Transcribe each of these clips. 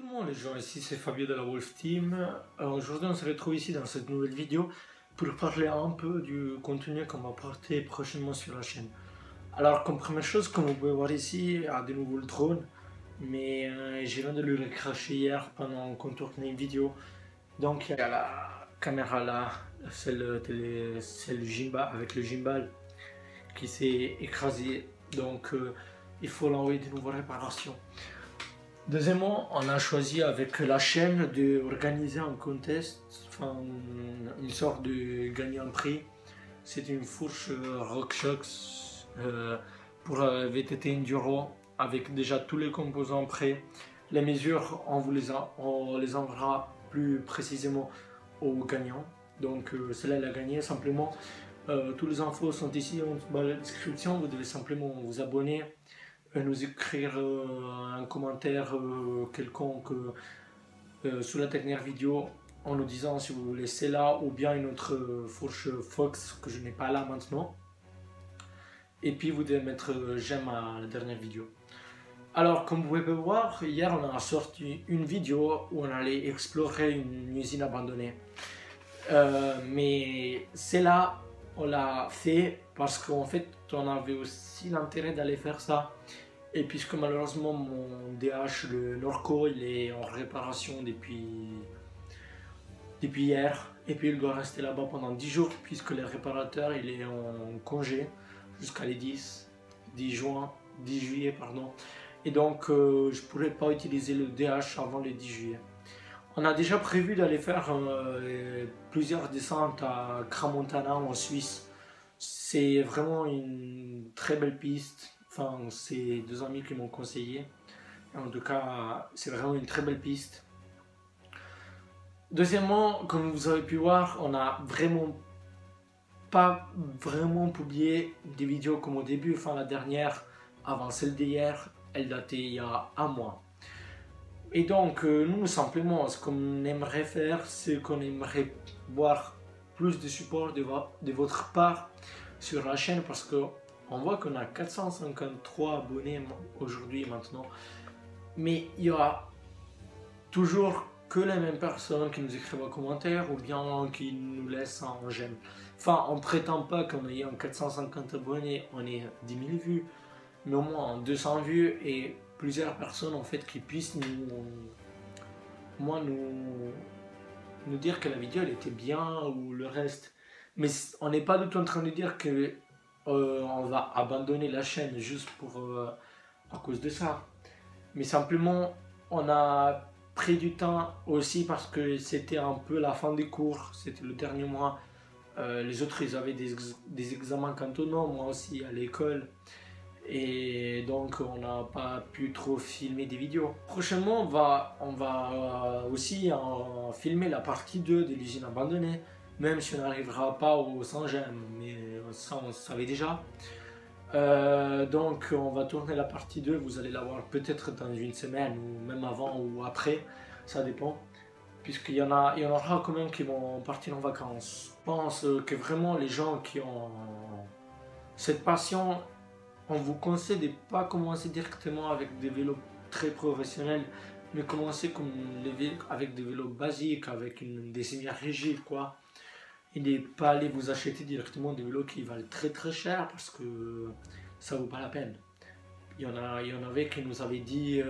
tout le monde les gens, ici c'est Fabio de la Wolf Team. Aujourd'hui on se retrouve ici dans cette nouvelle vidéo pour parler un peu du contenu qu'on va porter prochainement sur la chaîne. Alors comme première chose, comme vous pouvez voir ici, il y a de nouveau le drone, mais je viens de le recracher hier pendant qu'on tournait une vidéo. Donc il y a la caméra là, celle gimbal, avec le gimbal qui s'est écrasé, donc il faut l'envoyer de nouveau réparation. Deuxièmement, on a choisi avec la chaîne d'organiser un contest, enfin une sorte de gagner un prix. C'est une fourche RockShox pour VTT Enduro avec déjà tous les composants prêts. Les mesures, on les enverra plus précisément aux gagnants. Donc celle-là elle a gagné simplement. Toutes les infos sont ici en bas de la description. Vous devez simplement vous abonner, nous écrire un commentaire quelconque sous la dernière vidéo en nous disant si vous voulez celle-là ou bien une autre fourche Fox que je n'ai pas là maintenant. Et puis vous devez mettre j'aime à la dernière vidéo. Alors comme vous pouvez voir, hier on a sorti une vidéo où on allait explorer une usine abandonnée. Mais celle-là on l'a fait parce qu'en fait on avait aussi l'intérêt d'aller faire ça. Et puisque malheureusement mon DH, le Norco, il est en réparation depuis hier. Et puis il doit rester là-bas pendant 10 jours puisque le réparateur il est en congé jusqu'à les 10 juillet pardon. Et donc je ne pourrais pas utiliser le DH avant le 10 juillet. On a déjà prévu d'aller faire plusieurs descentes à Crans-Montana en Suisse. C'est vraiment une très belle piste. Enfin, c'est deux amis qui m'ont conseillé. En tout cas, c'est vraiment une très belle piste. Deuxièmement, comme vous avez pu voir, on n'a vraiment pas publié des vidéos comme au début. Enfin, la dernière, avant celle d'hier, elle datait il y a un mois. Et donc, nous, simplement, ce qu'on aimerait faire, c'est qu'on aimerait voir plus de support de votre part sur la chaîne parce que on voit qu'on a 453 abonnés aujourd'hui maintenant, mais il y aura toujours que les mêmes personnes qui nous écrivent un commentaire ou bien qui nous laissent un j'aime. Enfin, on ne prétend pas qu'en ayant 450 abonnés, on ait 10 000 vues, mais au moins 200 vues et plusieurs personnes en fait qui puissent nous dire que la vidéo elle était bien ou le reste. Mais on n'est pas du tout en train de dire que on va abandonner la chaîne juste à cause de ça. Mais simplement, on a pris du temps aussi parce que c'était un peu la fin des cours, c'était le dernier mois. Les autres, ils avaient des examens cantonaux, moi aussi à l'école. Et donc, on n'a pas pu trop filmer des vidéos. Prochainement, on va aussi filmer la partie 2 de l'usine abandonnée. Même si on n'arrivera pas au 100 j'aime, mais ça on savait déjà. Donc on va tourner la partie 2, vous allez la voir peut-être dans une semaine ou même avant ou après, ça dépend. Puisqu'il y en aura quand même qui vont partir en vacances. Je pense que vraiment les gens qui ont cette passion, on vous conseille de ne pas commencer directement avec des vélos très professionnels, mais commencer avec des vélos basiques, avec des semi-rigides quoi. Et ne pas aller vous acheter directement des vélos qui valent très cher parce que ça vaut pas la peine. Il y en avait qui nous avaient dit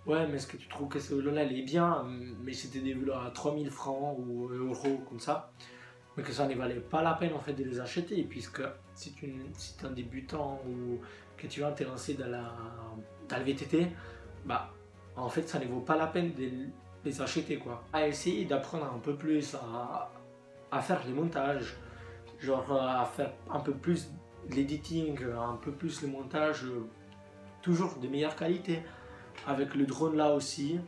ouais mais est-ce que tu trouves que ce vélo là il est bien, mais c'était des vélos à 3000 francs ou euros comme ça, mais que ça ne valait pas la peine en fait de les acheter puisque si tu es un débutant ou que tu vas te lancer dans le VTT, bah en fait ça ne vaut pas la peine de les acheter quoi. À essayer d'apprendre un peu plus à faire les montages, genre à faire un peu plus l'editing, un peu plus le montage, toujours de meilleure qualité, avec le drone là aussi,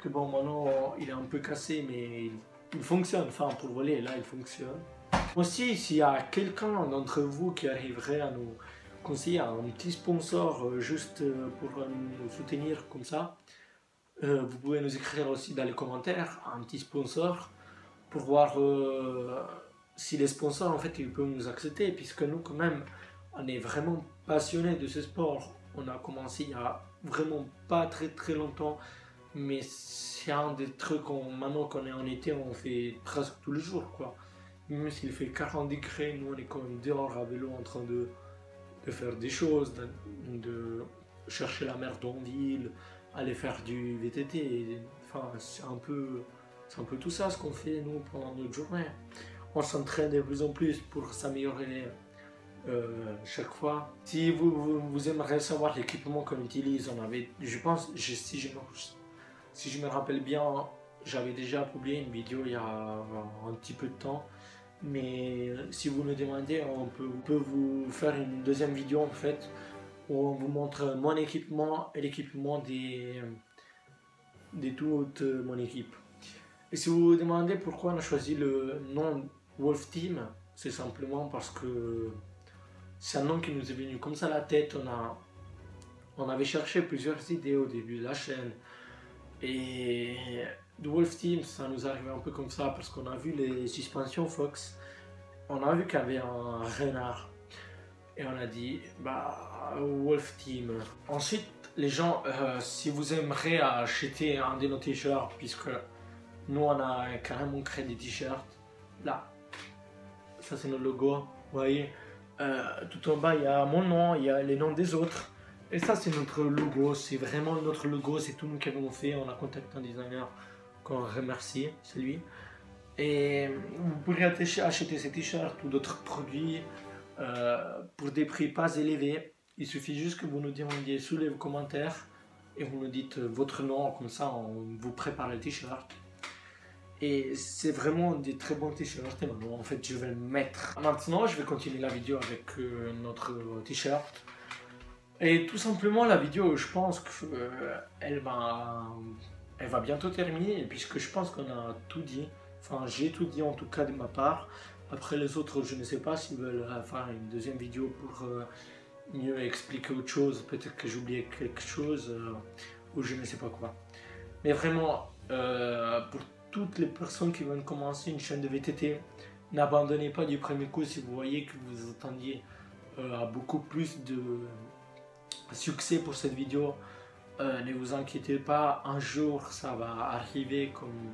que bon maintenant il est un peu cassé mais il fonctionne, enfin pour voler là il fonctionne. Aussi s'il y a quelqu'un d'entre vous qui arriverait à nous conseiller un petit sponsor juste pour nous soutenir comme ça, vous pouvez nous écrire aussi dans les commentaires un petit sponsor pour voir si les sponsors en fait ils peuvent nous accepter, puisque nous quand même on est vraiment passionnés de ce sport. On a commencé il y a vraiment pas très longtemps mais c'est un des trucs maintenant qu'on est en été, on fait presque tous les jours quoi. Même s'il fait 40 degrés, nous on est quand même dehors à vélo en train de faire des choses, de chercher la mer en ville, aller faire du VTT. Enfin, c'est un peu tout ça ce qu'on fait nous pendant notre journée. On s'entraîne de plus en plus pour s'améliorer chaque fois. Si vous aimeriez savoir l'équipement qu'on utilise, on avait, je pense, si je me rappelle bien, j'avais déjà publié une vidéo il y a un petit peu de temps. Mais si vous me demandez, on peut vous faire une deuxième vidéo en fait, où on vous montre mon équipement et l'équipement de toute mon équipe. Et si vous vous demandez pourquoi on a choisi le nom Wolf Team, c'est simplement parce que c'est un nom qui nous est venu comme ça à la tête. On avait cherché plusieurs idées au début de la chaîne. Et The Wolf Team, ça nous arrivait un peu comme ça parce qu'on a vu les suspensions Fox. On a vu qu'il y avait un renard. Et on a dit, bah, Wolf Team. Ensuite, les gens, si vous aimeriez acheter un de nos t-shirts, puisque nous on a carrément créé des t-shirts, là, ça c'est notre logo, vous voyez, tout en bas il y a mon nom, il y a les noms des autres, et ça c'est notre logo, c'est vraiment notre logo, c'est tout nous qui avons fait, on a contacté un designer qu'on remercie, c'est lui. Et vous pourrez acheter ces t-shirts ou d'autres produits pour des prix pas élevés. Il suffit juste que vous nous demandiez sous les commentaires et vous nous dites votre nom, comme ça on vous prépare le t-shirt. Et c'est vraiment des très bons t-shirts. Et maintenant, en fait, je vais le mettre. Maintenant, je vais continuer la vidéo avec notre t-shirt. Et tout simplement, la vidéo, je pense qu'elle va bientôt terminer, puisque je pense qu'on a tout dit. Enfin, j'ai tout dit en tout cas de ma part. Après les autres, je ne sais pas s'ils veulent faire une deuxième vidéo pour mieux expliquer autre chose. Peut-être que j'ai oublié quelque chose ou je ne sais pas quoi. Mais vraiment, pour toutes les personnes qui veulent commencer une chaîne de VTT, n'abandonnez pas du premier coup si vous voyez que vous attendiez à beaucoup plus de succès pour cette vidéo. Ne vous inquiétez pas, un jour ça va arriver comme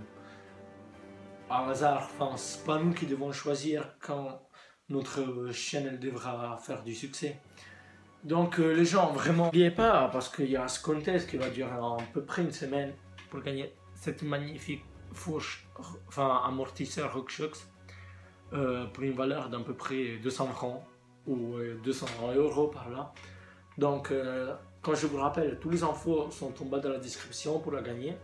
par hasard. Enfin, c'est pas nous qui devons choisir quand notre chaîne elle devra faire du succès. Donc les gens, vraiment, n'oubliez pas, parce qu'il y a ce contest qui va durer à peu près une semaine pour gagner cette magnifique fourche, enfin amortisseur RockShox pour une valeur d'à peu près 200 francs ou 200 € par là. Donc quand je vous rappelle, tous les infos sont en bas de la description pour la gagner.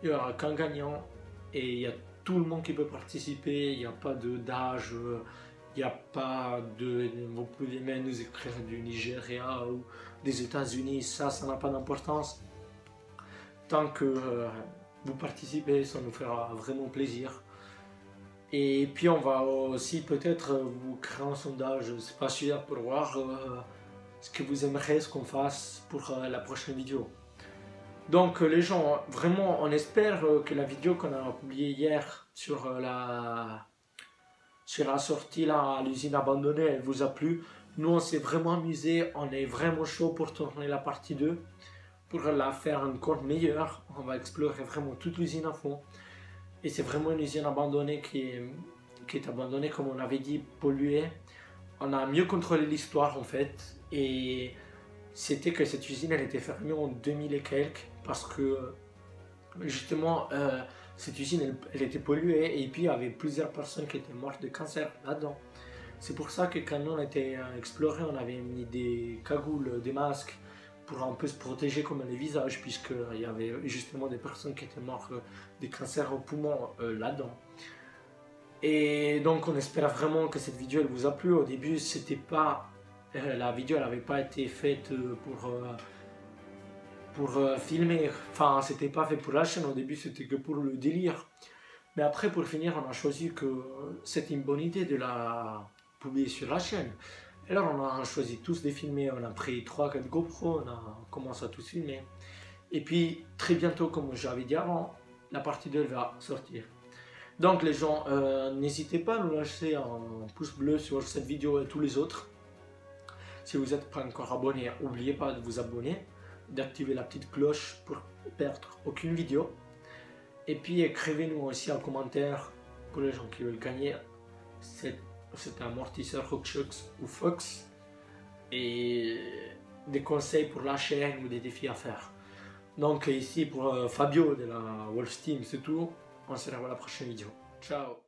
Il n'y aura qu'un gagnant et il y a tout le monde qui peut participer, il n'y a pas d'âge, il n'y a pas de... Vous pouvez même nous écrire du Nigeria ou des États-Unis, ça n'a pas d'importance. Tant que vous participez, ça nous fera vraiment plaisir. Et puis on va aussi peut-être vous créer un sondage, je ne sais pas sûr, pour voir ce que vous aimeriez ce qu'on fasse pour la prochaine vidéo. Donc les gens, vraiment on espère que la vidéo qu'on a publiée hier sur la sortie là, à l'usine abandonnée, elle vous a plu. Nous on s'est vraiment amusé, on est vraiment chaud pour tourner la partie 2. Pour la faire encore meilleure, on va explorer vraiment toute l'usine à fond. Et c'est vraiment une usine abandonnée qui est abandonnée, comme on avait dit, polluée. On a mieux contrôlé l'histoire en fait. Et c'était que cette usine, elle était fermée en 2000 et quelques. Parce que justement, cette usine, elle était polluée. Et puis il y avait plusieurs personnes qui étaient mortes de cancer là-dedans. C'est pour ça que quand on était exploré, on avait mis des cagoules, des masques, pour un peu se protéger comme les visages, puisqu'il y avait justement des personnes qui étaient mortes des cancers au poumon là-dedans. Et donc on espère vraiment que cette vidéo elle vous a plu. Au début c'était pas la vidéo elle n'avait pas été faite pour filmer, enfin c'était pas fait pour la chaîne, au début c'était que pour le délire. Mais après pour finir on a choisi que c'était une bonne idée de la publier sur la chaîne. Alors on a choisi tous de filmer, on a pris 3-4 GoPro, on a commencé à tous filmer. Et puis très bientôt, comme j'avais dit avant, la partie 2 va sortir. Donc les gens, n'hésitez pas à nous lâcher un pouce bleu sur cette vidéo et tous les autres. Si vous n'êtes pas encore abonné, n'oubliez pas de vous abonner. d'activer la petite cloche pour ne perdre aucune vidéo. Et puis écrivez-nous aussi en commentaire pour les gens qui veulent gagner cet amortisseur Hookshocks ou Fox et des conseils pour la chaîne ou des défis à faire. Donc ici pour Fabio de la Wolf Team c'est tout, on se revoit à la prochaine vidéo. Ciao.